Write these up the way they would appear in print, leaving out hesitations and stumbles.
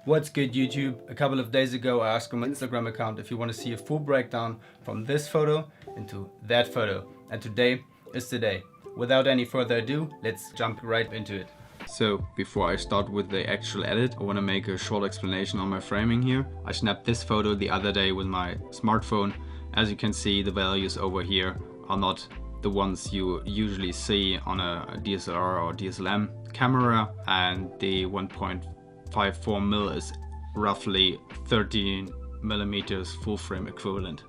What's good, YouTube? A couple of days ago I asked on my Instagram account if you want to see a full breakdown from this photo into that photo, and today is the day. Without any further ado, let's jump right into it. So before I start with the actual edit, I want to make a short explanation on my framing here. I snapped this photo the other day with my smartphone. As you can see, the values over here are not the ones you usually see on a DSLR or DSLM camera, and the 1.54 mil is roughly 13 millimeters full frame equivalent.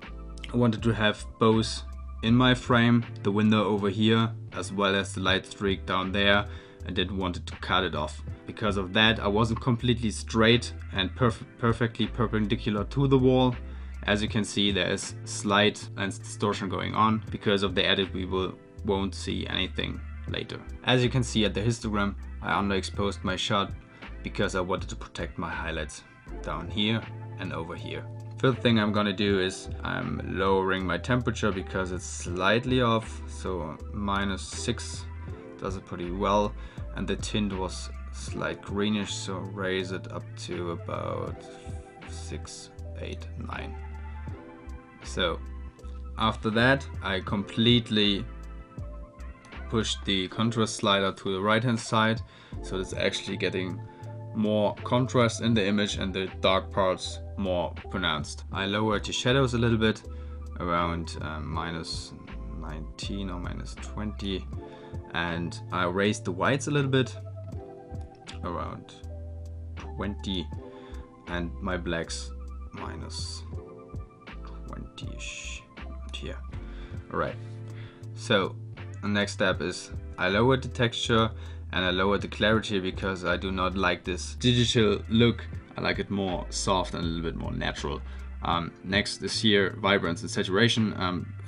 I wanted to have both in my frame, the window over here as well as the light streak down there. I didn't want to cut it off. Because of that, I wasn't completely straight and perfectly perpendicular to the wall. As you can see, there is slight lens distortion going on. Because of the edit, we won't see anything later. As you can see at the histogram, I underexposed my shot because I wanted to protect my highlights down here and over here. First thing I'm gonna do is I'm lowering my temperature because it's slightly off, so -6 does it pretty well, and the tint was slight greenish, so raise it up to about 6, 8, 9. So after that I completely pushed the contrast slider to the right hand side, so it's actually getting more contrast in the image and the dark parts more pronounced. I lowered the shadows a little bit, around -19 or -20, and I raised the whites a little bit, around 20, and my blacks -20ish here. Alright, so the next step is I lowered the texture and I lowered the clarity because I do not like this digital look. I like it more soft and a little bit more natural. Next is here vibrance and saturation.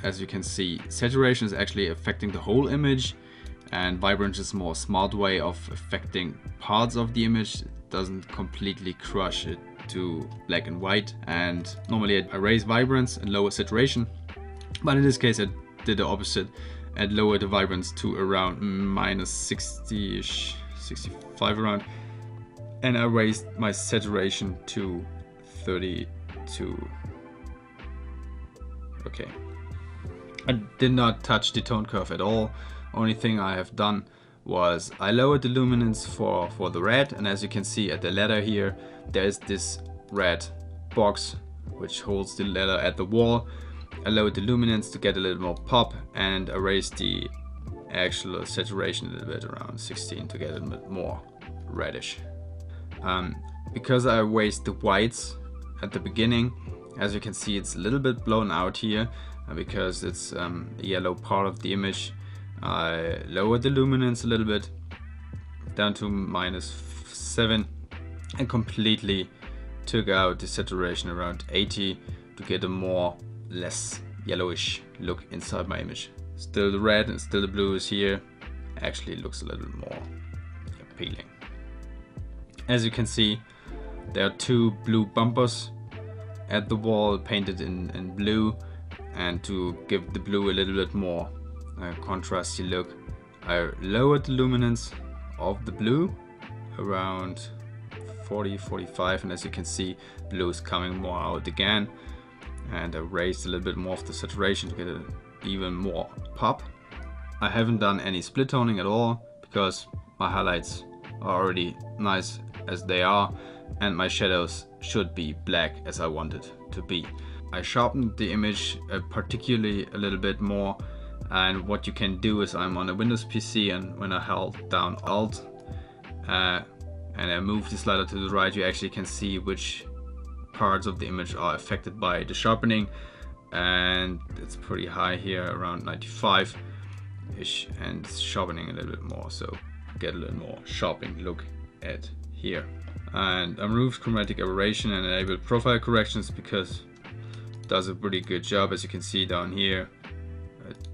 As you can see, saturation is actually affecting the whole image, and vibrance is a more smart way of affecting parts of the image. It doesn't completely crush it to black and white. And normally I raise vibrance and lower saturation, but in this case I did the opposite and lowered the vibrance to around -60ish, 65 around, and I raised my saturation to 32. Okay, I did not touch the tone curve at all. Only thing I have done was I lowered the luminance for the red, and as you can see at the letter here, there is this red box which holds the letter at the wall. I lowered the luminance to get a little more pop, and I raised the actual saturation a little bit, around 16, to get a little bit more reddish. Because I raised the whites at the beginning, as you can see it's a little bit blown out here because it's the yellow part of the image. I lowered the luminance a little bit down to -7 and completely took out the saturation around 80 to get a less yellowish look inside my image. Still the red and still the blue is here. Actually looks a little more appealing. As you can see, there are 2 blue bumpers at the wall painted in blue, and to give the blue a little bit more contrasty look, I lowered the luminance of the blue around 40-45, and as you can see, blue is coming more out again. And I raised a little bit more of the saturation to get an even more pop. I haven't done any split toning at all because my highlights are already nice as they are, and my shadows should be black as I want it to be. I sharpened the image particularly a little bit more, and what you can do is I'm on a Windows PC, and when I held down Alt and I move the slider to the right, you actually can see which parts of the image are affected by the sharpening, and it's pretty high here, around 95-ish, and it's sharpening a little bit more, so get a little more sharpening look at here. And I removed chromatic aberration and enabled profile corrections because it does a pretty good job. As you can see down here, it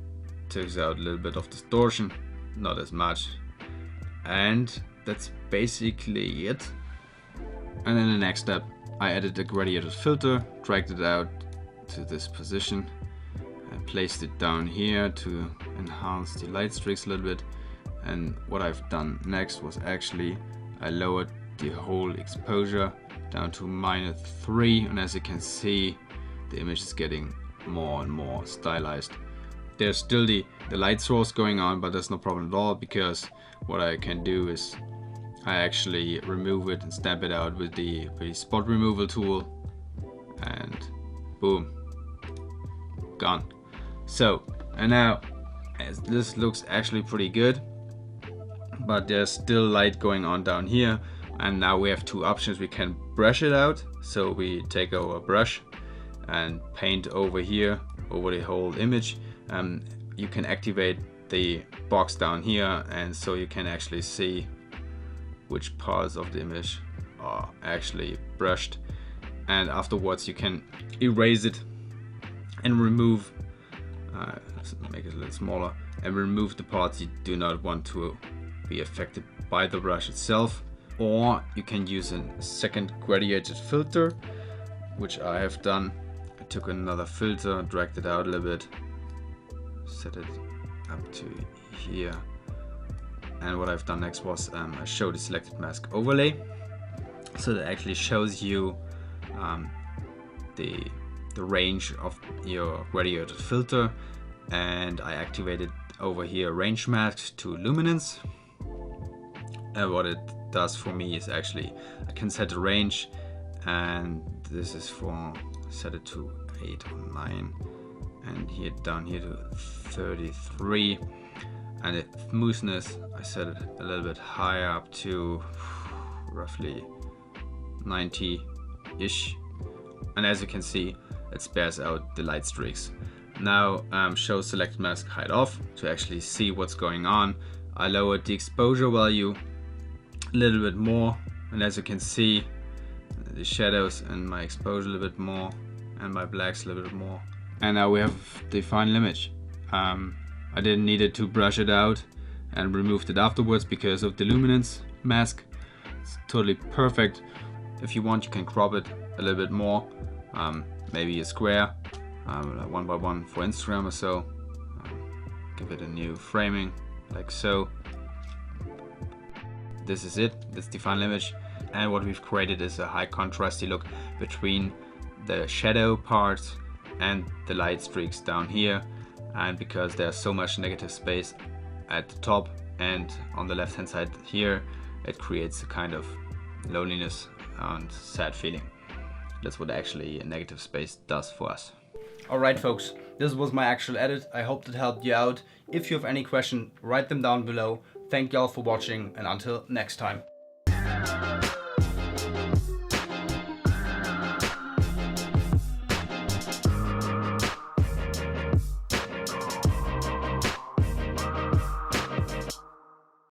takes out a little bit of distortion, not as much, and that's basically it. And then the next step, I added a gradiated filter, dragged it out to this position and placed it down here to enhance the light streaks a little bit. And what I've done next was actually I lowered the whole exposure down to -3, and as you can see, the image is getting more and more stylized. There's still the light source going on, but there's no problem at all, because what I can do is I actually remove it and stamp it out with the spot removal tool, and boom, gone. So, and now as this looks actually pretty good, but there's still light going on down here. And now we have two options. We can brush it out, so we take our brush and paint over here over the whole image. You can activate the box down here, and so you can actually see which parts of the image are actually brushed, and afterwards you can erase it and remove, let's make it a little smaller, and remove the parts you do not want to be affected by the brush itself. Or you can use a second gradiated filter, which I have done. I took another filter, dragged it out a little bit, set it up to here, and what I've done next was I showed the selected mask overlay, so that actually shows you the range of your gradiated filter, and I activated over here range mask to luminance. And what it does for me is actually I can set a range, and this is for, set it to 8 or 9, and here down here to 33, and the smoothness I set it a little bit higher, up to roughly 90-ish, and as you can see, it spares out the light streaks. Now show select mask height off to actually see what's going on. I lowered the exposure value a little bit more, and as you can see, the shadows and my exposure a little bit more, and my blacks a little bit more. And now we have the final image. I didn't need it to brush it out and removed it afterwards because of the luminance mask. It's totally perfect. If you want, you can crop it a little bit more, maybe a square, like 1x1 for Instagram or so. Give it a new framing, like so. This is it, that's the final image, and what we've created is a high contrasty look between the shadow parts and the light streaks down here. And because there's so much negative space at the top and on the left hand side here, it creates a kind of loneliness and sad feeling. That's what actually a negative space does for us. Alright folks, this was my actual edit. I hope that helped you out. If you have any question, write them down below. Thank you all for watching, and until next time.